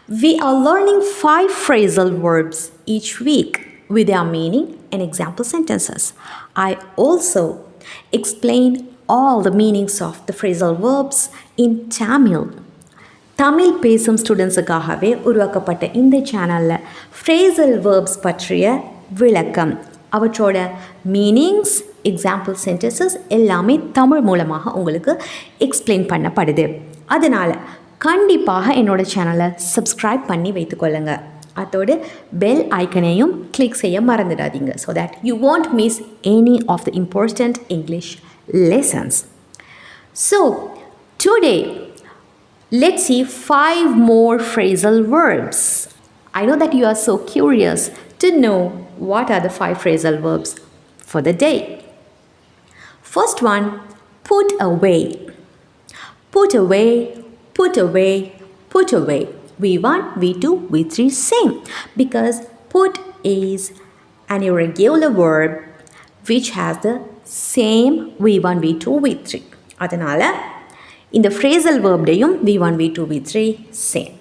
We are learning 5 phrasal verbs each week with their meaning and example sentences. I also explain all the meanings of the phrasal verbs in Tamil. Tamil பேசும் ஸ்டூடெண்ட்ஸுக்காகவே உருவாக்கப்பட்ட இந்த சேனலில் phrasal verbs பற்றிய விளக்கம், அவற்றோட meanings, example sentences எல்லாமே தமிழ் மூலமாக உங்களுக்கு explain பண்ணப்படுது. அதனால் கண்டிப்பாக என்னோடய சேனலை சப்ஸ்கிரைப் பண்ணி வைத்துக்கொள்ளுங்க. அதோடு பெல் ஐக்கனையும் கிளிக் செய்ய மறந்துடாதீங்க, so that you won't miss any of the important English lessons. So today let's see 5 more phrasal verbs. I know that you are so curious to know what are the 5 phrasal verbs for the day. First one, put away. Put away, put away, put away. V1, V2, V3 same, because put is an irregular verb which has the same V1, V2, V3. அதனால இந்த phrasal verb டேயும் V1, V2, V3 same.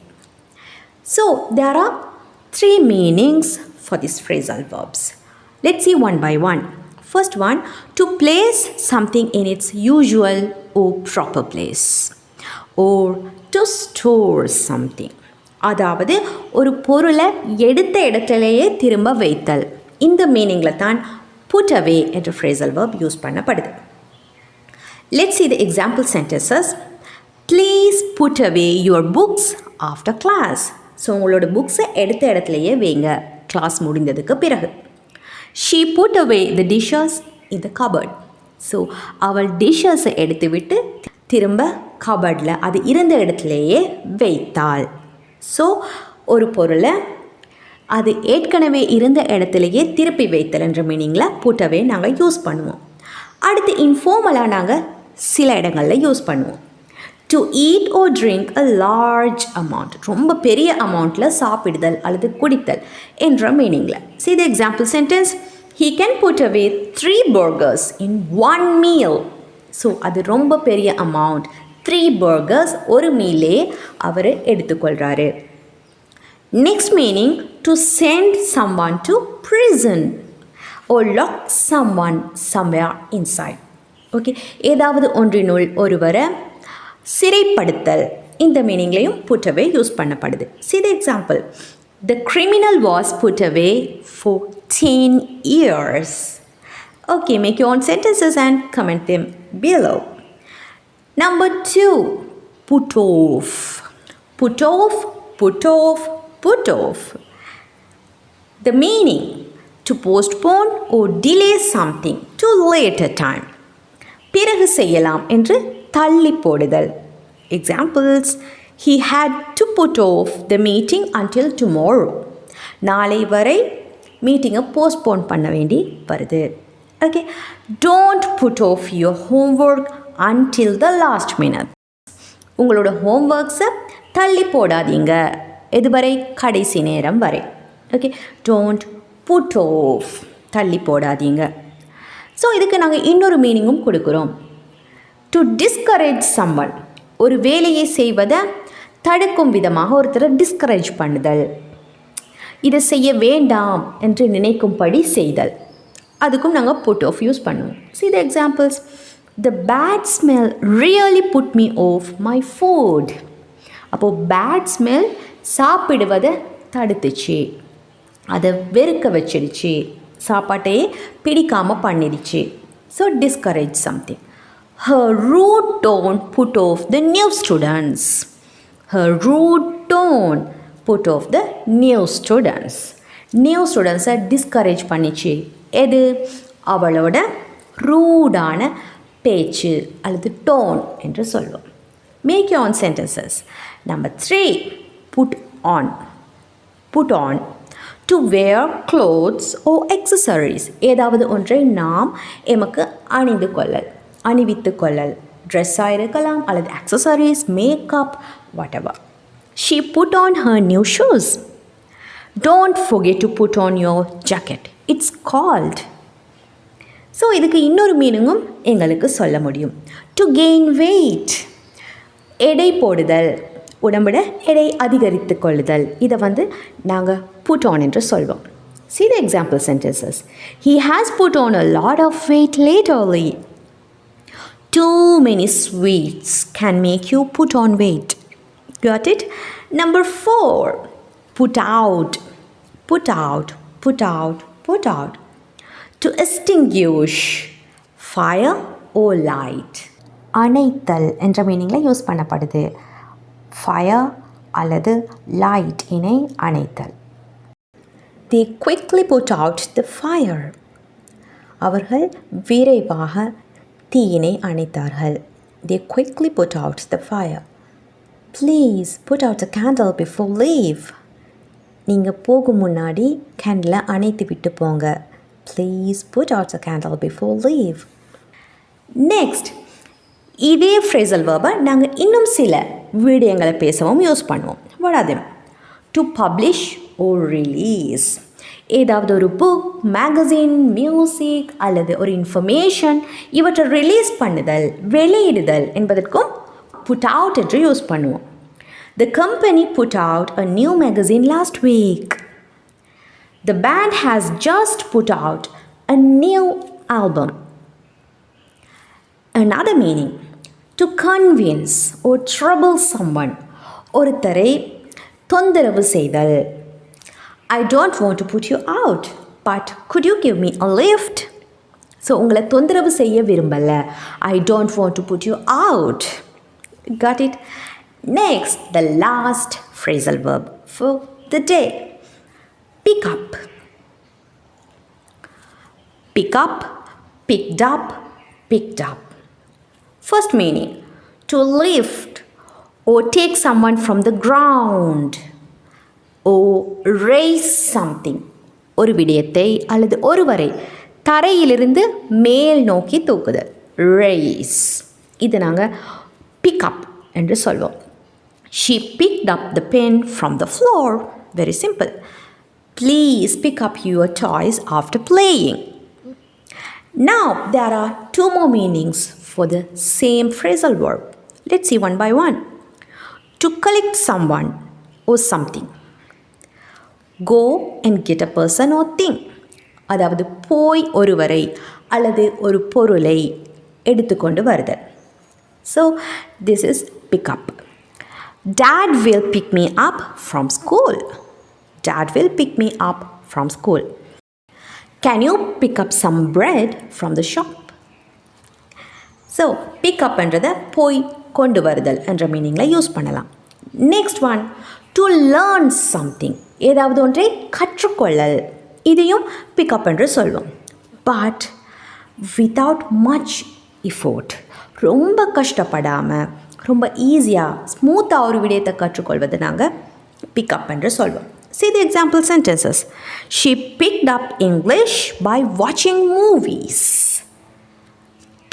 So there are 3 meanings for these phrasal verbs. Let's see one by one. First one, to place something in its usual or proper place, or to store something. அதாவது ஒரு பொருளை எடுத்த இடத்திலேயே திரும்ப வைத்தல். இந்த மீனிங்கில் தான் put away என்ற phrasal verb யூஸ் பண்ணப்படுது. Let's see the example sentences. Please put away your books after class. So உங்களோட புக்ஸை எடுத்த இடத்துலையே வைங்க கிளாஸ் முடிந்ததுக்கு பிறகு. She put away the dishes in the cupboard. So அவள் டிஷ்ஷஸை எடுத்து விட்டு திரும்ப கபர்டில் அது இருந்த இடத்துலையே வைத்தாள். ஸோ ஒரு பொருளை அது ஏற்கனவே இருந்த இடத்துலையே திருப்பி வைத்தல் என்ற மீனிங்கில் put away நாங்கள் யூஸ் பண்ணுவோம். அடுத்து இன்ஃபார்மலாக நாங்கள் சில இடங்களில் யூஸ் பண்ணுவோம். To eat or drink a large amount, ரொம்ப பெரிய அமௌண்ட்டில் சாப்பிடுதல் அல்லது குடித்தல் என்ற மீனிங்கில். See the example sentence. He can put away 3 burgers in 1 meal. So அது ரொம்ப பெரிய அமௌண்ட். 3 burgers ஒரு மீலே அவர் எடுத்துக்கொள்கிறாரு. Next meaning, to send someone to prison or lock someone somewhere inside. Okay, ஏதாவது ஒன்றினுள் ஒருவரை சிறைப்படுத்தல், இந்த மீனிங்லையும் put away யூஸ் பண்ணப்படுது. See the example. The criminal was put away for 10 years. Okay, make your own sentences and comment them below. Number 2, put off. Put off, put off, put off. The meaning, to postpone or delay something to later time. பிறகு செய்யலாம் என்று தள்ளி போடுதல். Examples, he had to put off the meeting until tomorrow. நாளை வரை மீட்டிங்கை postpone பண்ண வேண்டி வருது. Okay, don't put off your homework until the last minute. உங்களோட ஹோம்ஒர்க்ஸை தள்ளி போடாதீங்க, எதுவரை? கடைசி நேரம் வரை. ஓகே, டோன்ட் புட் ஆஃப், தள்ளி போடாதீங்க. ஸோ இதுக்கு நாங்கள் இன்னொரு மீனிங்கும் கொடுக்குறோம். டு டிஸ்கரேஜ் சம்வன், ஒரு வேலையை செய்வதை தடுக்கும் விதமாக ஒருத்தரை டிஸ்கரேஜ் பண்ணுதல், இதை செய்ய வேண்டாம் என்று நினைக்கும்படி செய்தல், அதுக்கும் நாங்கள் புட் ஆஃப் யூஸ் பண்ணுவோம். See the examples. The bad smell really put me off my food. அப்போது பேட் ஸ்மெல் சாப்பிடுவதை தடுத்துச்சு, அதை வெறுக்க வச்சிடுச்சு, சாப்பாட்டையே பிடிக்காமல் பண்ணிடுச்சு. So discourage something. Her rude tone put off the new students. Her rude tone put off the new students. New ஸ்டூடெண்ட்ஸை discourage பண்ணிச்சு. எது? அவளோட ரூடான பேச்சு அல்லது டோன் என்று சொல்வோம். Make your own sentences. Number 3, put on. Put on, to wear clothes or accessories. ஏதாவது ஒன்றை நாம் எமக்கு அணிந்து கொள்ளல், அணிவித்து கொள்ளல். ட்ரெஸ்ஸாக இருக்கலாம் அல்லது accessories, makeup, whatever. She put on her new shoes. Don't forget to put on your jacket. It's cold. So இதுக்கு இன்னொரு மீனிங்கும் எங்களுக்கு சொல்ல முடியும். டு கெயின் வெயிட், எடை போடுதல், உடம்புட எடை அதிகரித்து கொள்ளுதல். இதை வந்து நாங்கள் put on என்று சொல்வோம். See the example sentences. He has put on a lot of weight lately. Too many sweets can make you put on weight. Got it? Number 4. Put out. Put out. Put out. Put out. To extinguish fire or light. அணைத்தல் என்ற மீனிங்கில் use பண்ணப்படுது. Fire அல்லது light இனை அணைத்தல். They quickly put out the fire. அவர்கள் விரைவாக தீயினை அணைத்தார்கள். They quickly put out the fire. Please put out the candle before leave. நீங்கள் போகும் முன்னாடி கேண்டிலை அணைத்து விட்டு போங்க. Please put out the candle before leave. Next, இதே phrasal verb நாங்கள் இன்னும் சில விடயங்களை பேசவும் யூஸ் பண்ணுவோம். What are them? To publish or release. ஏதாவது ஒரு புக், மேகசின், மியூசிக் அல்லது ஒரு இன்ஃபர்மேஷன் இவற்றை ரிலீஸ் பண்ணுதல், வெளியிடுதல் என்பதற்கும் put out என்று யூஸ் பண்ணுவோம். The company put out a new magazine last week. The band has just put out a new album. Another meaning, to convince or trouble someone. ஒருத்தரை தொந்தரவு செய்தல். I don't want to put you out, but could you give me a lift? So உங்களை தொந்தரவு செய்ய விரும்பல. I don't want to put you out. Got it? Next, the last phrasal verb for the day. Pick up. Pick up, picked up, picked up. First meaning, to lift or take someone from the ground or raise something. ஒரு விடயத்தை அல்லது ஒருவரை தரையிலிருந்து மேல் நோக்கி தூக்குதல். Raise. இது நாங்கள் pick up என்று சொல்வோம். She picked up the pen from the floor. Very simple. Please pick up your toys after playing. Now, there are 2 more meanings for the same phrasal verb. Let's see one by one. To collect someone or something. Go and get a person or thing. அதாவது போய் ஒருவரை அல்லது ஒரு பொருளை எடுத்துக்கொண்டு வருதல். So, this is pick up. Dad will pick me up from school. Dad will pick me up from school. Can you pick up some bread from the shop? So pick up என்றதை போய் கொண்டு வருதல் என்ற மீனிங்கில் யூஸ் பண்ணலாம். Next one, to learn something. ஏதாவது ஒன்றை கற்றுக்கொள்ளல். இதையும் பிக்கப் என்று சொல்வோம். But without much effort. ரொம்ப கஷ்டப்படாமல் ரொம்ப ஈஸியாக ஸ்மூத்தாக ஒரு விடயத்தை கற்றுக்கொள்வது நாங்கள் பிக்கப் என்று சொல்வோம். See the example sentences. She picked up English by watching movies.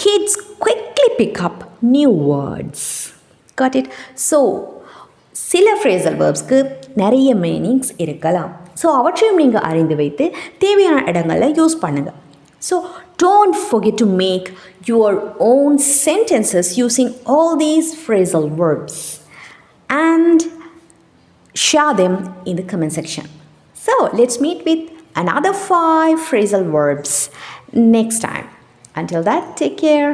Kids quickly pick up new words. Got it? So, சில phrasal verbsக்கு நிறைய மீனிங்ஸ் இருக்கலாம். ஸோ அவற்றையும் நீங்கள் அறிந்து வைத்து தேவையான இடங்களில் யூஸ் பண்ணுங்கள். So don't forget to make your own sentences using all these phrasal verbs and share them in the comment section. So, let's meet with another 5 phrasal verbs next time. Until that, take care.